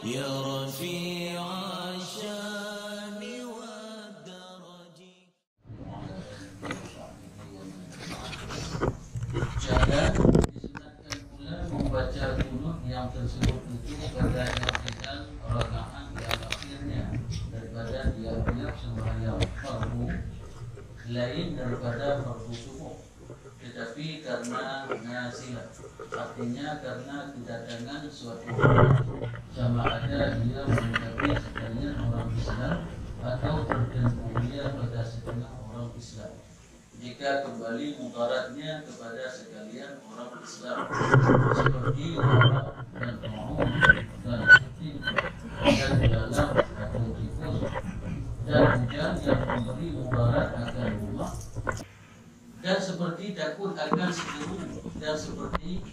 يا رفيع الشان والدرج. Jangan disunatkan pula membaca kunut yang tersebut itu pada yang rakaat yang akhirnya daripada dia sembahyang fardu lain daripada fardu subuh, tetapi karena nasilah, artinya karena kedatangan suatu orang, sama ada dia menjadi sekalian orang Islam atau tertentu dia pada setengah orang Islam. Jika kembali mudaratnya kepada sekalian orang Islam seperti wabak dan maut dan seperti dan dalam atau tifus dan hujan yang memberi mudarat akan rumah dan seperti takut akan seteru dan seperti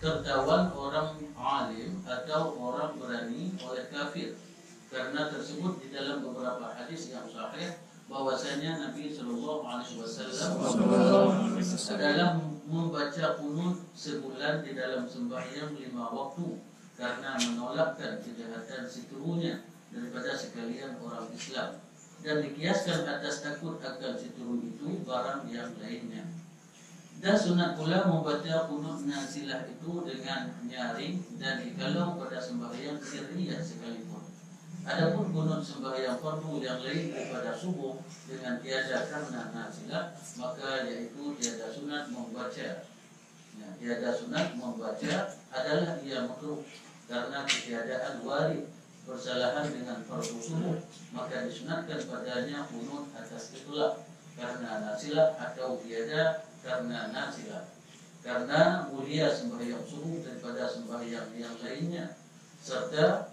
tertawan orang alim atau orang berani oleh kafir. Karena tersebut di dalam beberapa hadis yang sahih bahwasanya Nabi Sallallahu Alaihi Wasallam adalah membaca kunut sebulan di dalam sembahyang 5 waktu karena menolakkan kejahatan seterunya daripada sekalian orang Islam, dan dikiaskan atas takut akan seteru itu barang yang lainnya. Dan sunat pula membaca kunut nazilah itu dengan nyaring dan dikalau pada sembahyang sirriyah sekalipun. Adapun kunut sembahyang fardu yang lain daripada subuh dengan tiada karena nazilah, maka yaitu tiada sunat membaca. Tiada sunat membaca adalah ia makruh karena ketiadaan warid bersalahan dengan fardu subuh, maka disunatkan padanya kunut atas itulah karena nazilah atau tiada karena nazilah. Karena mulia sembahyang subuh daripada sembahyang yang lainnya, serta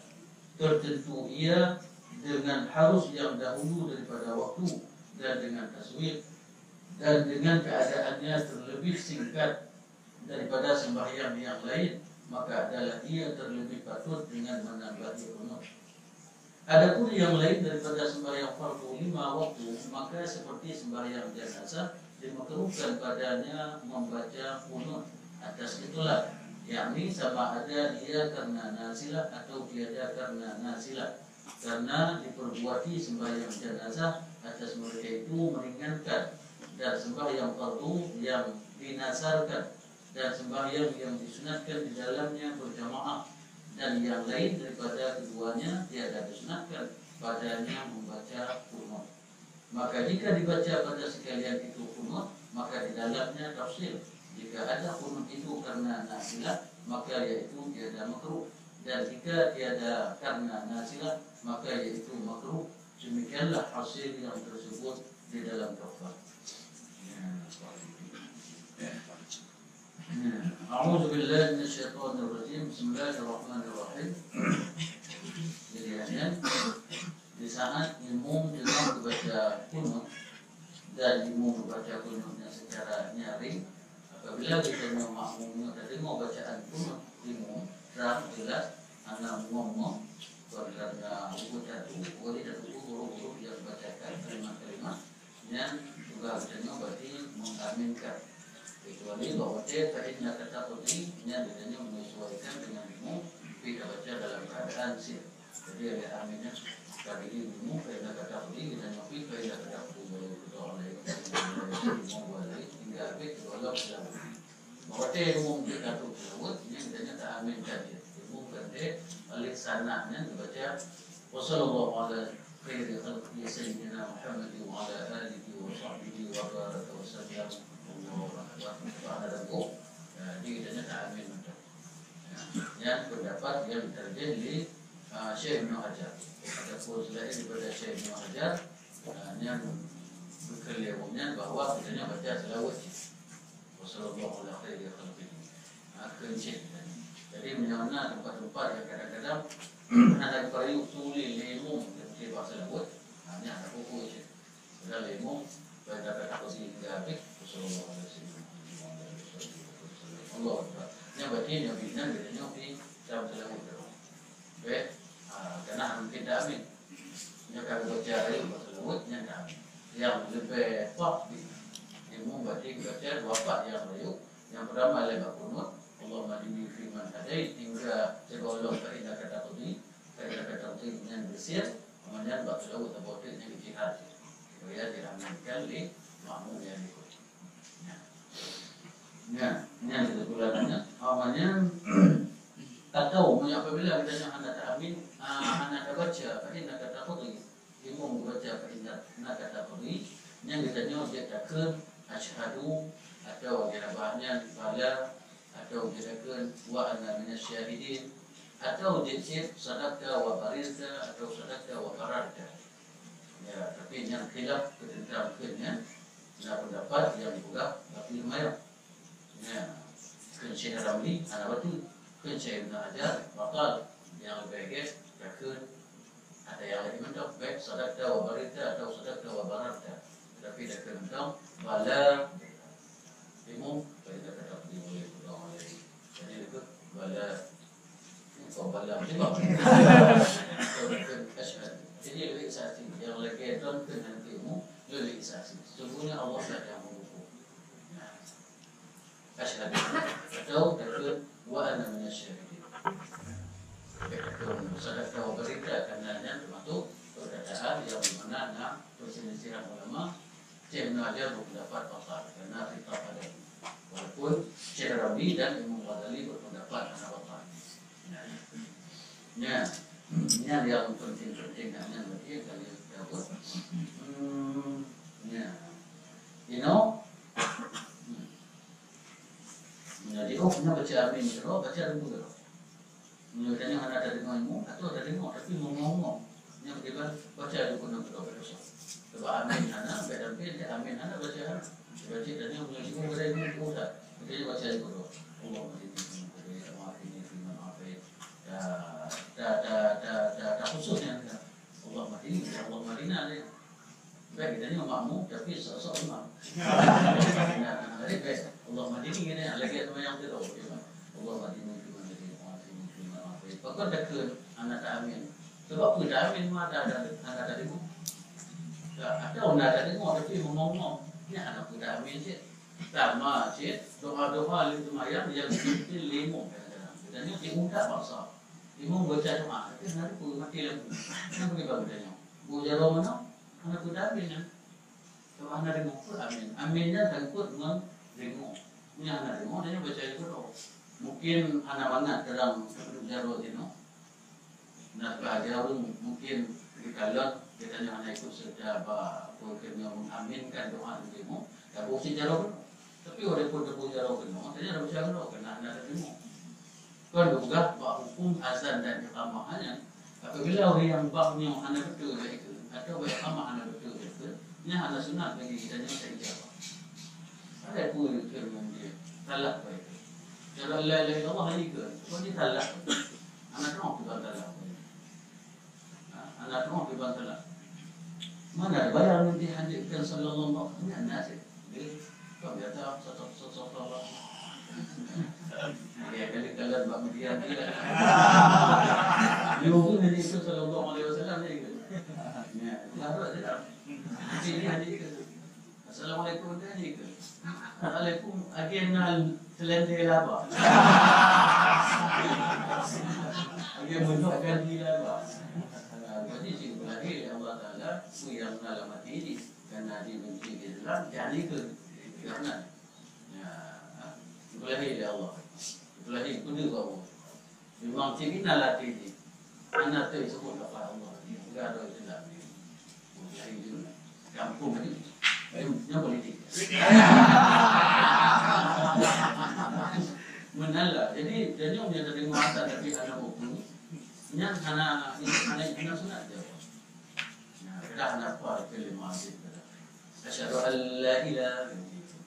tertentu ia dengan harus yang dahulu daripada waktu dan dengan taswif, dan dengan keadaannya terlebih singkat daripada sembahyang yang lain, maka adalah ia terlebih patut dengan menambahi kunut. Adapun yang lain daripada sembahyang fardu 5 waktu, maka seperti sembahyang jenazah dimakruhkan padanya membaca kunut atas itulah, yakni sama ada dia karena nazilah atau tiada karena nazilah, karena diperbuati sembahyang jenazah atas mereka itu meringankan, dan sembahyang fardu yang dinasarkan dan sembahyang yang disunatkan di dalamnya berjamaah, dan yang lain daripada keduanya tiada disunatkan padanya membaca kunut. Maka jika dibaca pada sekalian itu kunut, maka di dalamnya tafsir. Jika ada kunut itu karena nazilah, maka yaitu tiada makruh, dan jika tiada karena nazilah, maka yaitu makruh. Demikianlah hasil yang tersebut di dalam kafar. A'udzu billahi minasyaitonir rajim. Bismillahirrahmanirrahim. Jadi di saat imam sedang membaca kunut dan imam membaca kunutnya secara nyaring, apabila kita makmumnya terdengar bacaan kunut imam terang jelas, anak ngomong karena buku satu huruf yang bacakan kalimat-kalimat dan juga bacanya berarti mengaminkan, kecuali bahwa ta'inna kata qudri nya bedanya menyesuaikan dengan imam tidak baca dalam keadaan sir. Jadi ada aminnya kali ini imam ta'inna kata qudri dan nyafi ta'inna kata qudri oleh imam walai hingga habis walau dalam bahwa umum kita tu tersebut yang bedanya tak aminkan dia umum kata alik sananya dibaca wassallallahu ala khairi khalqi sayyidina Muhammad wa ala alihi wa sahbihi wa baraka wa sallam. Jadi kita tak amin. Yang pendapat yang terjadi di Syekh Ibn Hajar, ada pun selain daripada Syekh Ibn Hajar yang berkelirunya bahwa kita baca selawat wassallallahu ala khairi khalqihi kencing. Jadi menyana tempat-tempat yang kadang-kadang ada periuk sulit lemung ketika bahasa selawat hanya ada pokok je. Sudah lemung pada kata kursi hingga habis wassallallahu ala Allah. Yang berarti yang binan bedanya di dalam selawat terus. Baik, karena mungkin tak amin. Yang kalau baca ayat selawat yang tak amin. Yang lebih fak ilmu berarti baca dua part yang layu. Yang pertama adalah kunut, Allahumma inni fi man hadait hingga sebagai Allah ta'ala kata qudi. tersir, kemudian buat lagu terbotetnya ke jihad. Supaya diramankan oleh makmum yang ikut. Ya, ini yang kita gunakannya. Awalnya tak tahu apabila kita nak amin, anak baca, ini nak kata pergi, imam baca, ini nak kata pergi, yang kita nyawa dia takkan asyhadu atau dia bahanya bala atau dia takkan wa anna minas syahidin atau dia cip sadaqah wa barizah atau sadaqah wa bararka. Ya, tapi yang khilaf tentang kenyang, nak pendapat yang dibuka tapi lumayan. Ya, Syekh Ramli, anak batu, Syekh Ibn Hajar, bakal yang lebih baik, takkan ada yang lagi mentok, baik sadaqah wa barizah atau sadaqah wa bararka. Tapi takkan mentok, bala imam, kita kata boleh pulang lagi. Jadi itu bala, kau bala juga. Jadi lebih saksi yang lagi tuan kena ilmu lebih saksi. Sesungguhnya Allah lah yang mengukur. Asyhadu atau takkan wa ana minasyahidin. Takkan sadaqah wa barizah karena termasuk perkataan yang dimana perselisihan ulama Syekh Ibn Hajar berpendapat batal karena khilaf ada. Walaupun Syekh Rabi dan Imam Ghazali berpendapat anak batal. Ya, ini yang penting-penting hanya bagi kalian tahu. Ya, you know. Jadi punya baca amin terus baca dulu. Menurutnya hanya ada denganmu atau ada dengar tapi ngomong-ngomong. Yang kita baca dulu terus. Sebab amin hana beda beda amin hana baca hana. Baca dan yang punya itu beda itu usah. Jadi baca dulu. Allah menjadi maaf ini firman apa ya. Dah khususnya Allah Madinah ni. Baik kita ni makmum tapi sok-sok imam. Jadi baik Allah Madinah ni lagi ada yang teruk. Allah Madinah firman jadi maaf ini firman apa ya. Pakar dakun anak amin. Sebab apa dah amin mah ada anak tadi tu. Ada orang ada dengar tapi ngomong-ngomong. Ni anak muda amin je. Sama je doa-doa itu mayang yang dipilih limau kadang-kadang. Dan ni diungkap bahasa. Limau baca doa. Tapi hari tu mati lampu. Kenapa dia bagusnya? Bu jaro mana? Anak muda amin kan. Sebab anak dengar pun amin. Aminnya takut dengan dengar. Ni anak dengar dia baca itu doa. Mungkin anak banget dalam jaro itu. Nak bahagia mungkin di kalangan kita jangan ikut serta kena mengaminkan doa demo. Tak boleh jaro. Tapi orang pun tak boleh jaro kena. Tanya ada macam mana kena ada demo. Kan juga bahawa hukum azan dan iqamah hanya apabila orang yang baknya hanya betul itu atau iqamah hanya betul itu, ini hanya sunat bagi kita yang tak jawab. Ada pun firman dia talak baik. Kalau la ilaha illallah ini ke, kau ni talak. Anak tu talak. Anak tu talak. Mana ada bayar nanti hadirkan sallallahu alaihi wasallam nasi. Kau biasa satu Allah. Ya kali-kali bab dia dia. Lu ni itu sallallahu alaihi wasallam ni. Ya, harus dia. Ini hadir. Assalamualaikum ni ke. Waalaikum agenal selendai laba. Dia menunjukkan dia laba. Jadi sih lagi Allah Taala yang dalam hati ini karena dia benci Islam jadi ke kerana ya belahi ya Allah belahi kudu kau memang cina lah ini anak tu sebut apa Allah enggak ada Islam ni belahi itu kampung ni yang politik menala jadi dia punya dari masa tapi ada buku yang anak sunat dia. Nah, kita anak apa kelima itu. Asyhadu an la ilaha illallah.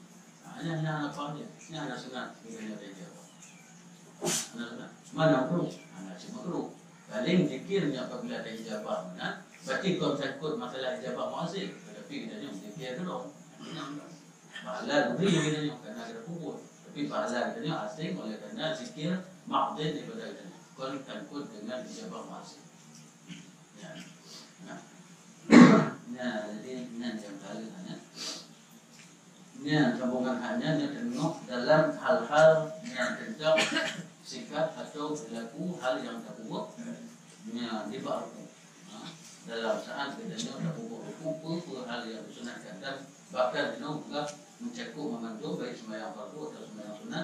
Hanya anak apa dia? Ini anak sunat begini dia. Anak sunat. Mana makruh? Anak si makruh. Paling zikirnya apabila ada ijabah mana? Berarti konsekuensi masalah ijabah muazzin. Tetapi kita ni zikir dulu. Pahala beri kita ni kerana kita kubur. Tapi pahala kita ni asing oleh kerana zikir muazzin daripada kita. Kon takut dengan ijabah masih. Ya. Nah, jadi ini yang kali hanya. Ini sambungan hanya tengok dalam hal-hal yang tentang sikap atau berlaku hal yang tak buruk. Ini dibaku. dalam saat bedanya ada pupuk hal yang disunatkan dan bahkan juga mencakup membantu baik sembahyang fardu atau sembahyang sunat